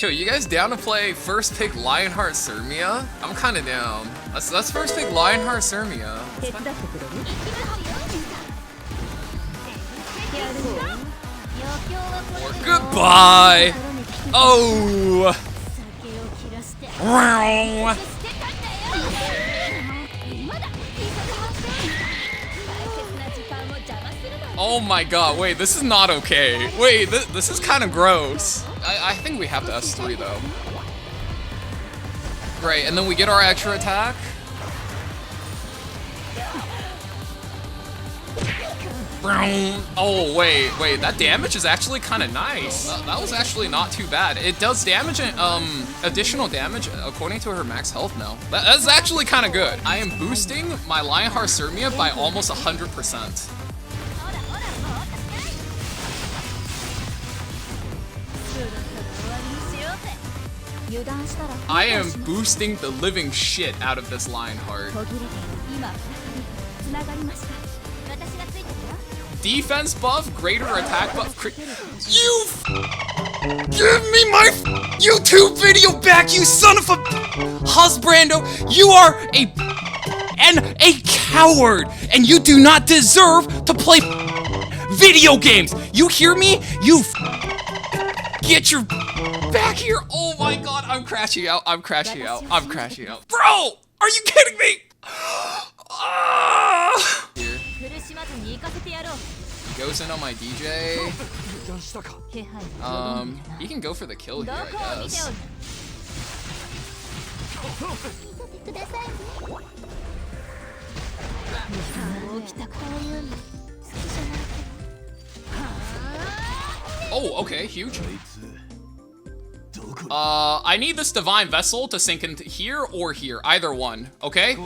Yo, you guys down to play first pick Lionheart Cermia? I'm kind of down. Let's first pick Lionheart Cermia. Or goodbye. Oh. Oh my god, wait, this is not okay. Wait, this is kind of gross. I think we have to S3 though. Great, and then we get our extra attack. Oh, wait, that damage is actually kind of nice. That was actually not too bad. It does damage, additional damage according to her max health now. That's actually kind of good. I am boosting my Lionheart Cermia by almost 100%. I am boosting the living shit out of this Lionheart. Defense buff, greater attack buff. You give me my YouTube video back, you son of a husbrando! You are a coward, and you do not deserve to play video games. You hear me? You get your back here. Oh my god, I'm crashing out. I'm crashing out. I'm crashing out. Bro, are you kidding me? Here. He goes in on my DJ. He can go for the kill here, I guess. Oh, okay, huge. I need this Divine Vessel to sink into here or here, either one, okay?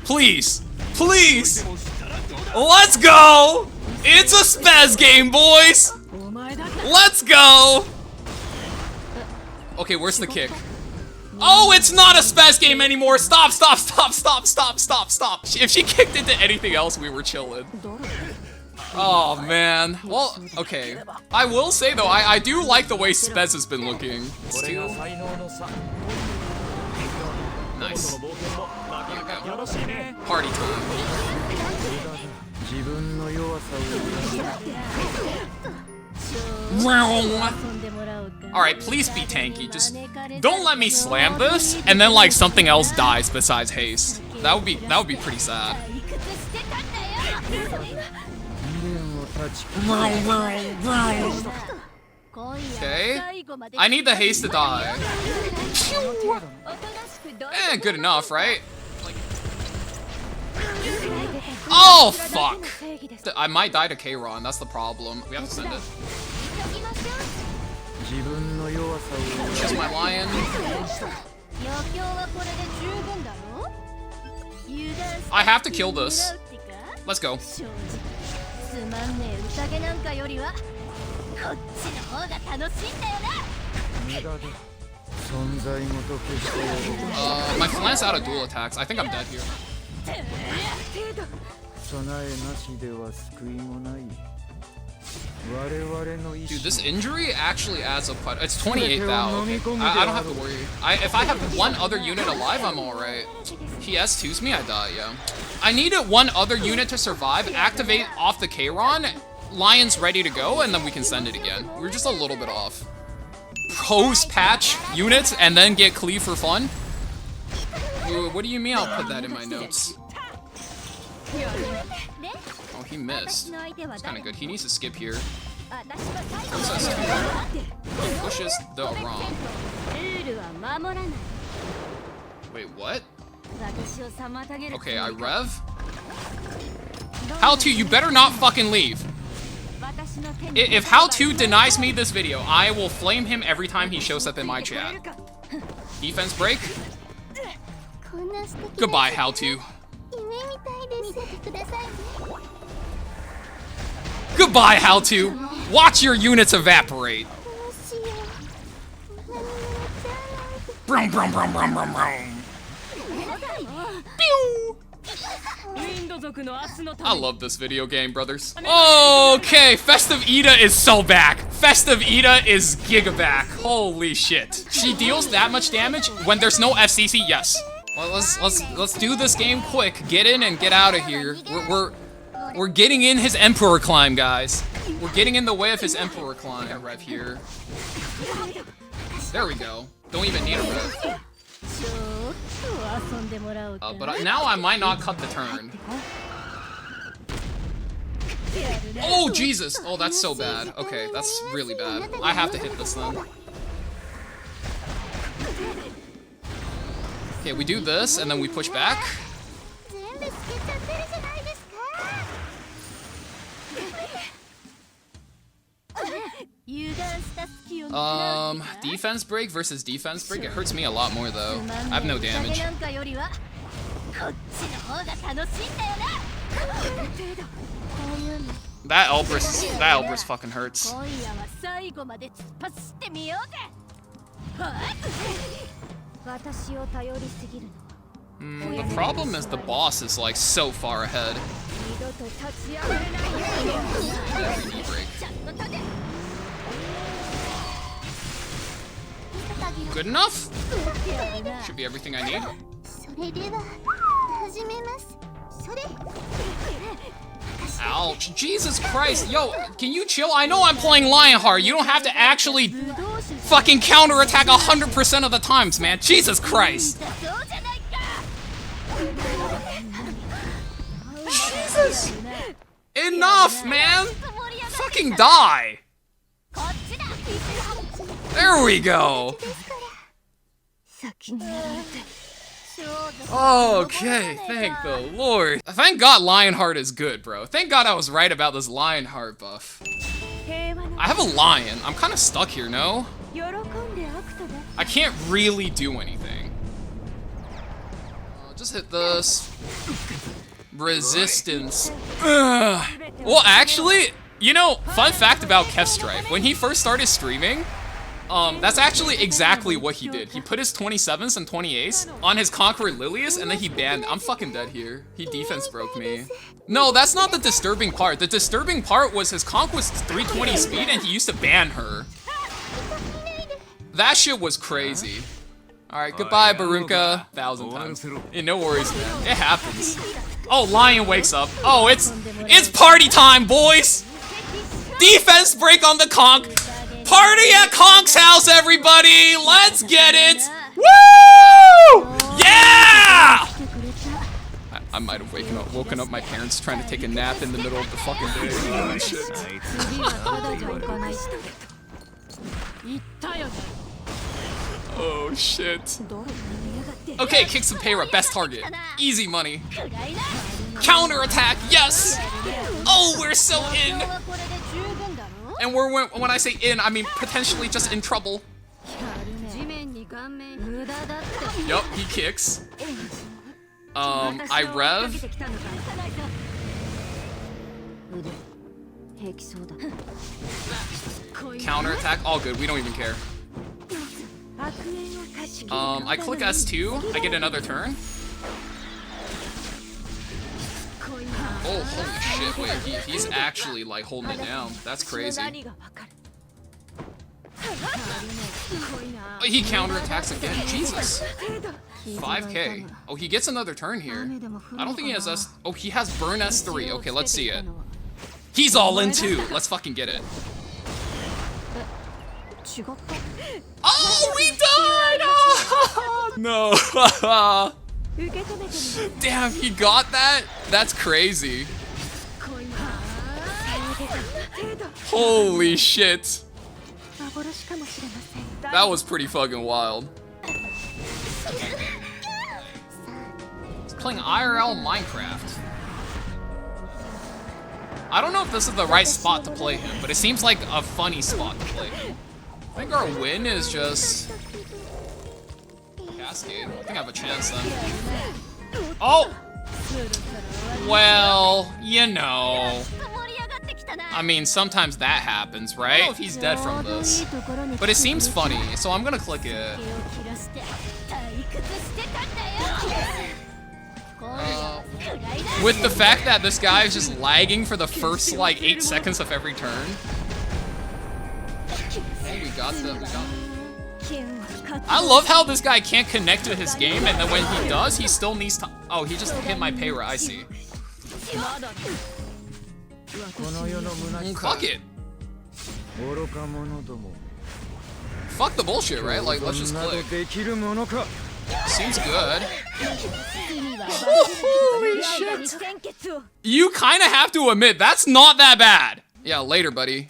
Please, please! Let's go! It's a spaz game, boys! Let's go! Okay, where's the kick? Oh, it's not a spaz game anymore! Stop, stop, stop, stop, stop, stop, stop! If she kicked into anything else, we were chilling. Oh, man. Well, okay. I will say, though, I do like the way Spez has been looking. Steal. Nice. Party time. Alright, please be tanky. Just don't let me slam this, and then, like, something else dies besides haste. That would be pretty sad. Okay. I need the haste to die. Good enough, right? Like... Oh, fuck! I might die to Kayron, that's the problem. We have to send it. She's my lion. I have to kill this. Let's go. My flant's out of dual attacks. I think I'm dead here. Dude, this injury actually adds up quite. It's 28,000. I don't have to worry. If I have one other unit alive, I'm alright. He S2s me, I die, yeah. I needed one other unit to survive, activate off the Kayron, Lion's ready to go, and then we can send it again. We're just a little bit off. Post patch units and then get cleave for fun? What do you mean I'll put that in my notes? Oh, he missed. It's kind of good. He needs to skip here. Pushes the wrong. Wait, what? Okay, I rev. How to? You better not fucking leave. If How To denies me this video, I will flame him every time he shows up in my chat. Defense break. Goodbye, How To. Goodbye, How To. Watch your units evaporate. Brum, brum, brum, brum, brum, brum. Pew! I love this video game, brothers. Okay, Festive Ida is so back. Festive Ida is gigaback. Holy shit. She deals that much damage when there's no FCC, yes. Well, let's do this game quick. Get in and get out of here. We're getting in his Emperor climb, guys. We're getting in the way of his Emperor climb. Got rev here. There we go. Don't even need a rev. But now I might not cut the turn. Oh, Jesus! Oh, that's so bad. Okay, that's really bad. I have to hit this then. Okay, we do this, and then we push back. Defense break versus defense break. It hurts me a lot more, though. I have no damage. That Elbrus fucking hurts. The problem is the boss is like so far ahead. Good enough? Should be everything I need. Ouch. Jesus Christ. Yo, can you chill? I know I'm playing Lionheart. You don't have to actually fucking counterattack 100% of the times, man. Jesus Christ. Jesus. Enough, man. Fucking die. There we go. Okay, thank the Lord. Thank God Lionheart is good, bro. Thank God I was right about this Lionheart buff. I have a lion. I'm kind of stuck here, no? I can't really do anything. Just hit this. Resistance. Ugh. Well, actually, you know, fun fact about Kevstripe. When he first started streaming, that's actually exactly what he did. He put his 27s and 28s on his Conqueror Lilius, and then he banned. I'm fucking dead here. He defense broke me. No, that's not the disturbing part. The disturbing part was his Conquest 320 speed, and he used to ban her. That shit was crazy. Alright, goodbye, Barunka. 1,000 times. Yeah, no worries, man. It happens. Oh, Lion wakes up. Oh, it's party time, boys! Defense break on the Conch. Party at Conch's house, everybody! Let's get it! Woo! Yeah! I might have woken up my parents trying to take a nap in the middle of the fucking day. Oh, shit. Oh, shit. Okay, kick some Payra, best target. Easy money. Counter attack, yes! Oh, we're so in! And when I say in, I mean potentially just in trouble. Yup, he kicks. I rev. Counter attack, all good, we don't even care. I click S2, I get another turn. Oh, holy shit, wait, he's actually, like, holding it down. That's crazy. He counterattacks again, Jesus. 5k. Oh, he gets another turn here. I don't think he has S... Oh, he has burn S3. Okay, let's see it. He's all in too. Let's fucking get it. Oh, we died! Oh, no. Damn, he got that? That's crazy. Holy shit. That was pretty fucking wild. He's playing IRL Minecraft. I don't know if this is the right spot to play him, but it seems like a funny spot to play him. I think our win is just... Cascade. I think I have a chance then. Oh! Well, you know. I mean, sometimes that happens, right? I don't know if he's dead from this. But it seems funny, so I'm gonna click it. With the fact that this guy is just lagging for the first, like, 8 seconds of every turn. got I love how this guy can't connect to his game, and then when he does, he still needs to. Oh, he just hit my pay rate. I see. Fuck it. Fuck the bullshit, right? Like, let's just click. Seems good. Holy shit. You kind of have to admit, that's not that bad. Yeah, later, buddy.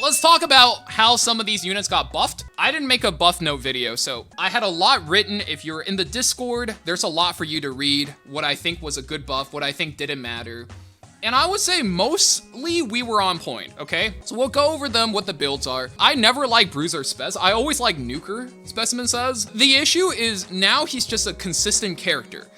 Let's talk about how some of these units got buffed. I didn't make a buff note video, so I had a lot written. If you're in the Discord, there's a lot for you to read. What I think was a good buff, what I think didn't matter. And I would say mostly we were on point, okay? So we'll go over them, what the builds are. I never like Bruiser Spez. I always like Nuker, Specimen says. The issue is now he's just a consistent character.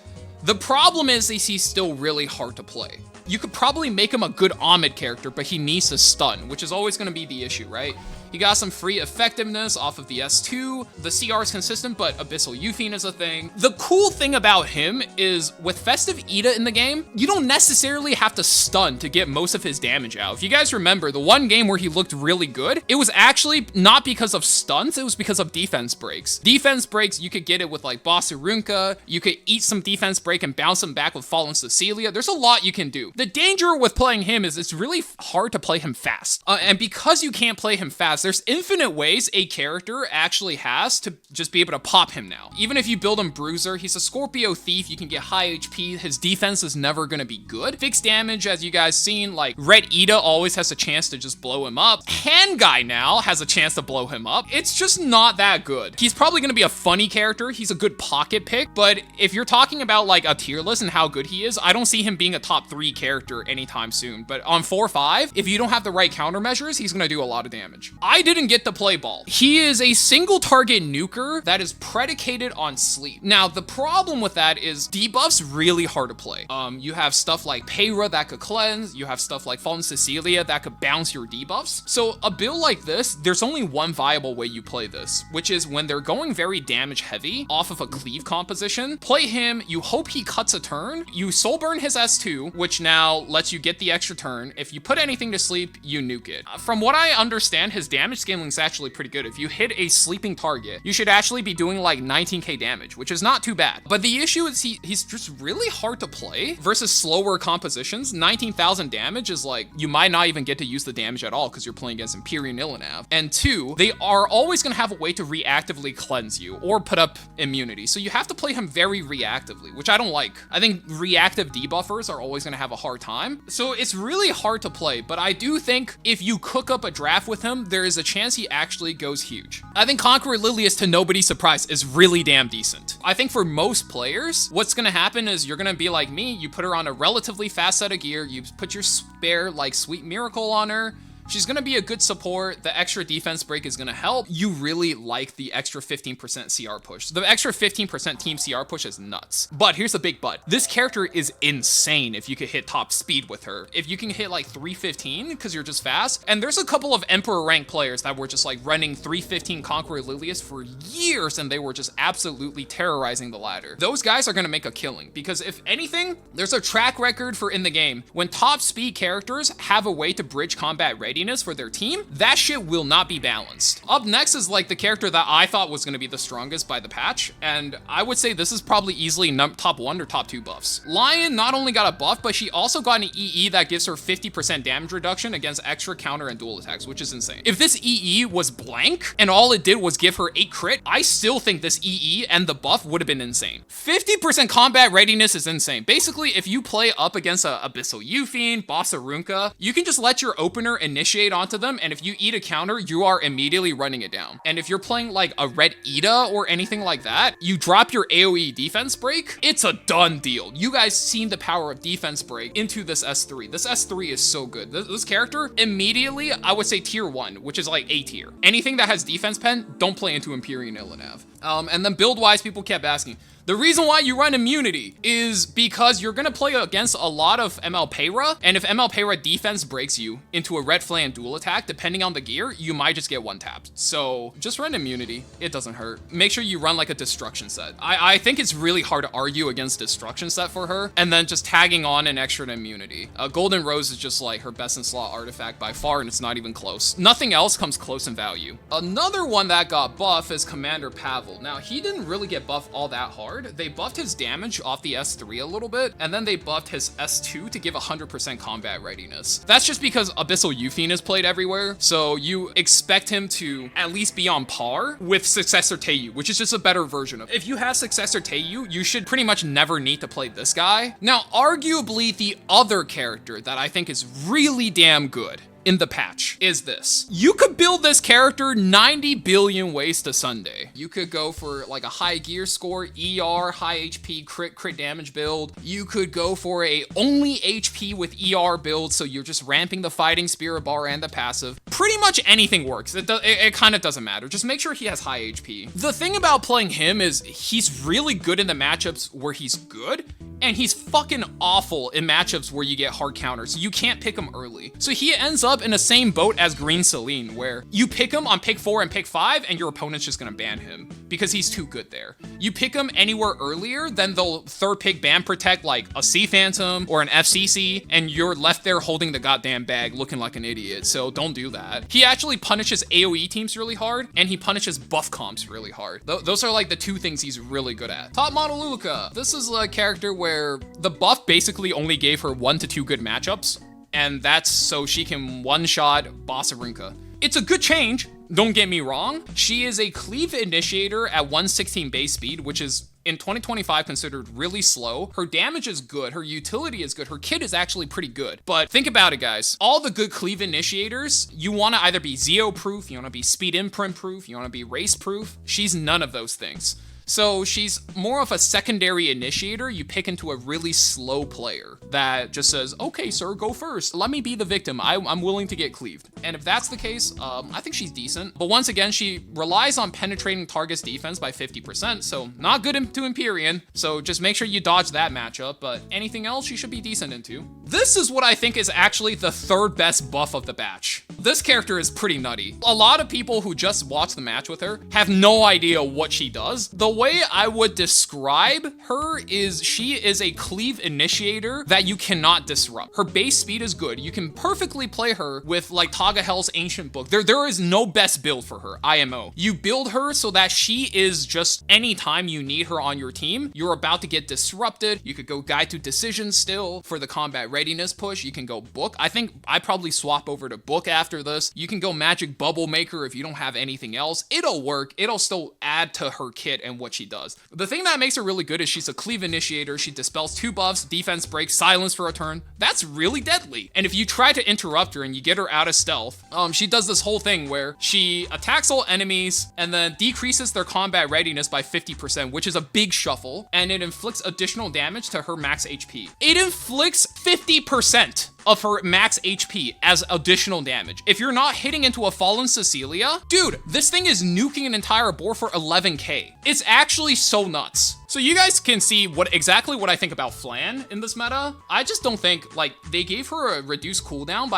The problem is he's still really hard to play. You could probably make him a good Ahmed character, but he needs to stun, which is always gonna be the issue, right? He got some free effectiveness off of the S2. The CR is consistent, but Abyssal Euphine is a thing. The cool thing about him is with Festive Ida in the game, you don't necessarily have to stun to get most of his damage out. If you guys remember, the one game where he looked really good, it was actually not because of stuns, it was because of defense breaks. Defense breaks, you could get it with like Bossarunka, you could eat some defense break and bounce him back with Fallen Cecilia. There's a lot you can do. The danger with playing him is it's really hard to play him fast. And because you can't play him fast, there's infinite ways a character actually has to just be able to pop him now. Even if you build him Bruiser, he's a Scorpio Thief, you can get high HP, his defense is never gonna be good. Fixed damage, as you guys seen, like Red Ida always has a chance to just blow him up. Hand Guy now has a chance to blow him up. It's just not that good. He's probably gonna be a funny character, he's a good pocket pick, but if you're talking about like a tier list and how good he is, I don't see him being a top 3 character anytime soon. But on 4-5, if you don't have the right countermeasures, he's gonna do a lot of damage. I didn't get to play ball. He is a single target nuker that is predicated on sleep. Now, the problem with that is debuff's really hard to play. You have stuff like Peyra that could cleanse, you have stuff like Fallen Cecilia that could bounce your debuffs. So a build like this, there's only one viable way you play this, which is when they're going very damage heavy off of a cleave composition, play him, you hope he cuts a turn, you soul burn his S2, which now lets you get the extra turn. If you put anything to sleep, you nuke it. From what I understand, his damage scaling is actually pretty good. If you hit a sleeping target, you should actually be doing like 19k damage, which is not too bad. But the issue is he's just really hard to play versus slower compositions. 19,000 damage is like, you might not even get to use the damage at all because you're playing against Empyrean Illinev. And 2, they are always gonna have a way to reactively cleanse you or put up immunity. So you have to play him very reactively, which I don't like. I think reactive debuffers are always gonna have a hard time. So it's really hard to play, but I do think if you cook up a draft with him, there is a chance he actually goes huge. I think Conqueror Lilius, to nobody's surprise, is really damn decent. I think for most players, what's gonna happen is you're gonna be like me, you put her on a relatively fast set of gear, you put your spare like Sweet Miracle on her, she's gonna be a good support. The extra defense break is gonna help. You really like the extra 15% CR push. The extra 15% team CR push is nuts. But here's the big but. This character is insane if you could hit top speed with her. If you can hit like 315 because you're just fast. And there's a couple of Emperor rank players that were just like running 315 Conqueror Lilius for years and they were just absolutely terrorizing the ladder. Those guys are gonna make a killing because if anything, there's a track record for in the game. When top speed characters have a way to bridge combat ready for their team, that shit will not be balanced. Up next is like the character that I thought was going to be the strongest by the patch, and I would say this is probably easily top 1 or top 2 buffs. Lion not only got a buff, but she also got an EE that gives her 50% damage reduction against extra counter and dual attacks, which is insane. If this EE was blank and all it did was give her 8 crit, I still think this EE and the buff would have been insane. 50% combat readiness is insane. Basically, if you play up against a Abyssal Euphine, Bossarunka, you can just let your opener initiate onto them, and if you eat a counter, you are immediately running it down. And if you're playing like a Red Ida or anything like that, you drop your AoE defense break, it's a done deal. You guys seen the power of defense break into this S3. This S3 is so good. This character, immediately, I would say tier 1, which is like A tier. Anything that has defense pen, don't play into Empyrean Illinev. And then build-wise, people kept asking. The reason why you run immunity is because you're gonna play against a lot of ML Payra, and if ML Payra defense breaks you into a red flank dual attack, depending on the gear, you might just get one tapped. So just run immunity. It doesn't hurt. Make sure you run like a destruction set. I think it's really hard to argue against destruction set for her, and then just tagging on an extra immunity. Golden Rose is just like her best in slot artifact by far, and it's not even close. Nothing else comes close in value. Another one that got buff is Commander Pavel. Now, he didn't really get buffed all that hard. They buffed his damage off the S3 a little bit, and then they buffed his S2 to give 100% combat readiness. That's just because Abyssal Euphine is played everywhere, so you expect him to at least be on par with Successor Teiyu, which is just a better version of it. If you have Successor Teiyu, you should pretty much never need to play this guy. Now, arguably the other character that I think is really damn good in the patch is this. You could build this character 90 billion ways to Sunday. You could go for like a high gear score, ER, high HP, crit damage build. You could go for a only HP with ER build, so you're just ramping the fighting spirit bar and the passive. Pretty much anything works. It kind of doesn't matter. Just make sure he has high HP. The thing about playing him is he's really good in the matchups where he's good, and he's fucking awful in matchups where you get hard counters, so you can't pick him early. So he ends up in the same boat as Green Celine, where you pick him on pick 4 and pick 5, and your opponent's just gonna ban him because he's too good there. You pick him anywhere earlier, then they'll third pick ban protect like a Sea Phantom or an FCC, and you're left there holding the goddamn bag looking like an idiot, so don't do that. He actually punishes AoE teams really hard, and he punishes buff comps really hard. Those are like the two things he's really good at. Top model Luluka. This is a character where the buff basically only gave her 1 to 2 good matchups, and that's so she can one-shot Bosarinka. It's a good change, don't get me wrong. She is a cleave initiator at 116 base speed, which is in 2025 considered really slow. Her damage is good, her utility is good, her kit is actually pretty good. But think about it, guys. All the good cleave initiators, you want to either be Zeo proof, you want to be speed imprint proof, you want to be race proof. She's none of those things. So she's more of a secondary initiator you pick into a really slow player that just says, okay, sir, go first. Let me be the victim. I'm willing to get cleaved. And if that's the case, I think she's decent. But once again, she relies on penetrating targets defense by 50%, so not good into Empyrean. So just make sure you dodge that matchup, but anything else she should be decent into. This is what I think is actually the third best buff of the batch. This character is pretty nutty. A lot of people who just watch the match with her have no idea what she does. The way I would describe her is she is a cleave initiator that you cannot disrupt. Her base speed is good. You can perfectly play her with like Taga Hell's Ancient Book. There is no best build for her, IMO. You build her so that she is just anytime you need her on your team, you're about to get disrupted. You could go Guide to Decision still for the combat readiness push. You can go Book. I think I probably swap over to Book after this. You can go Magic Bubble Maker if you don't have anything else. It'll work. It'll still add to her kit and what she does. The thing that makes her really good is she's a cleave initiator. She dispels 2 buffs, defense break, silence for a turn. That's really deadly. And if you try to interrupt her and you get her out of stealth, she does this whole thing where she attacks all enemies and then decreases their combat readiness by 50%, which is a big shuffle, and it inflicts additional damage to her max HP. It inflicts 50% of her max HP as additional damage. If you're not hitting into a Fallen Cecilia, dude, this thing is nuking an entire board for 11k. It's actually so nuts. So you guys can see exactly what I think about Flan in this meta. I just don't think, like, they gave her a reduced cooldown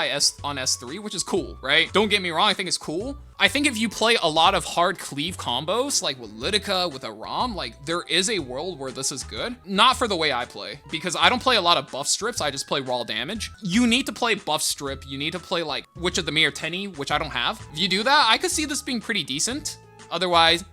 on S3, which is cool, right? Don't get me wrong, I think it's cool. I think if you play a lot of hard cleave combos, like with Lidica, with a ROM, like, there is a world where this is good. Not for the way I play, because I don't play a lot of buff strips, I just play raw damage. You need to play buff strip, you need to play, like, Witch of the Mirror Tenny, which I don't have. If you do that, I could see this being pretty decent. Otherwise,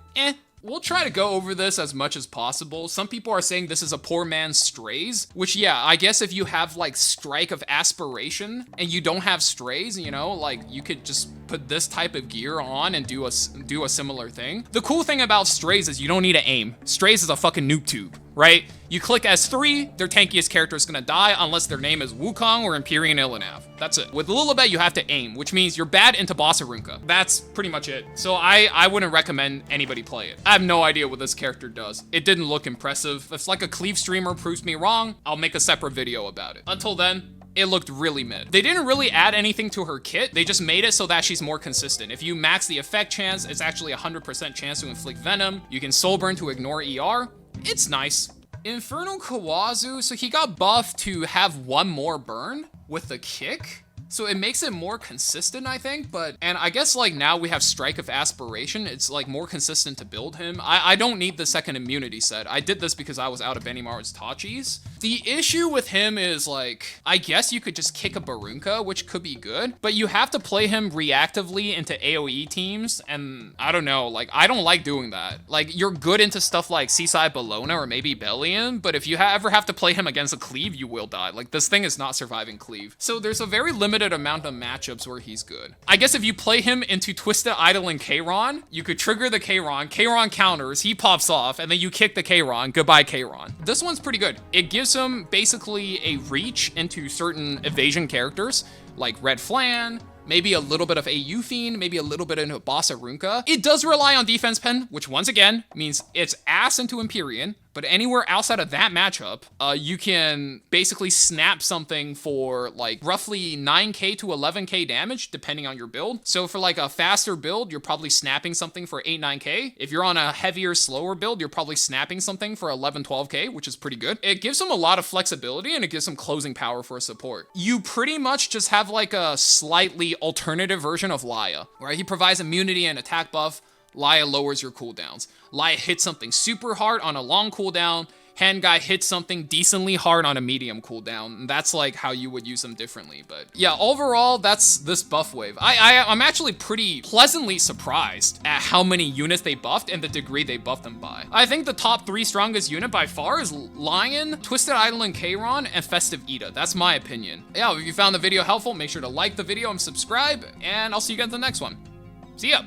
We'll try to go over this as much as possible. Some people are saying this is a poor man's Strays, which, yeah, I guess if you have like Strike of Aspiration and you don't have Strays, you know, like you could just put this type of gear on and do a similar thing. The cool thing about Strays is you don't need to aim. Strays is a fucking noob tube, right? You click S3, their tankiest character is gonna die unless their name is Wukong or Empyrean Illinav. That's it. With Lilibet, you have to aim, which means you're bad into Bosarinka. That's pretty much it. So I wouldn't recommend anybody play it. I have no idea what this character does. It didn't look impressive. If like a cleave streamer proves me wrong, I'll make a separate video about it. Until then, it looked really mid. They didn't really add anything to her kit. They just made it so that she's more consistent. If you max the effect chance, it's actually a 100% chance to inflict venom. You can soul burn to ignore ER. It's nice. Infernal Kawazu, so he got buffed to have one more burn with the kick. So it makes it more consistent, I think, and I guess like now we have Strike of Aspiration, it's like more consistent to build him. I don't need the second immunity set. I did this because I was out of Benimaru's Tachis. The issue with him is like, I guess you could just kick a Barunka, which could be good, but you have to play him reactively into AoE teams, and I don't know, like, I don't like doing that. Like, you're good into stuff like Seaside Bologna or maybe Bellion, but if you ever have to play him against a cleave, you will die. Like, this thing is not surviving cleave. So there's a very limited amount of matchups where he's good. I guess if you play him into Twisted Idol and Kayron, you could trigger the Kayron counters, he pops off, and then you kick the Kayron, goodbye Kayron. This one's pretty good. It gives him basically a reach into certain evasion characters, like Red Flan, maybe a little bit of AU Fiend, maybe a little bit into Boss Arunka. It does rely on Defense Pen, which once again means it's ass into Empyrean, but anywhere outside of that matchup, you can basically snap something for like roughly 9k to 11k damage, depending on your build. So for like a faster build, you're probably snapping something for 8-9k. If you're on a heavier, slower build, you're probably snapping something for 11-12k, which is pretty good. It gives them a lot of flexibility and it gives them closing power for a support. You pretty much just have like a slightly alternative version of Laya, where he provides immunity and attack buff. Laya lowers your cooldowns. Laya hits something super hard on a long cooldown. Hand guy hits something decently hard on a medium cooldown. And that's like how you would use them differently. But yeah, overall, that's this buff wave. I'm actually pretty pleasantly surprised at how many units they buffed and the degree they buffed them by. I think the top 3 strongest unit by far is Lion, Twisted Idol and Kayron, and Festive Ida. That's my opinion. Yeah, if you found the video helpful, make sure to like the video and subscribe, and I'll see you guys in the next one. See ya!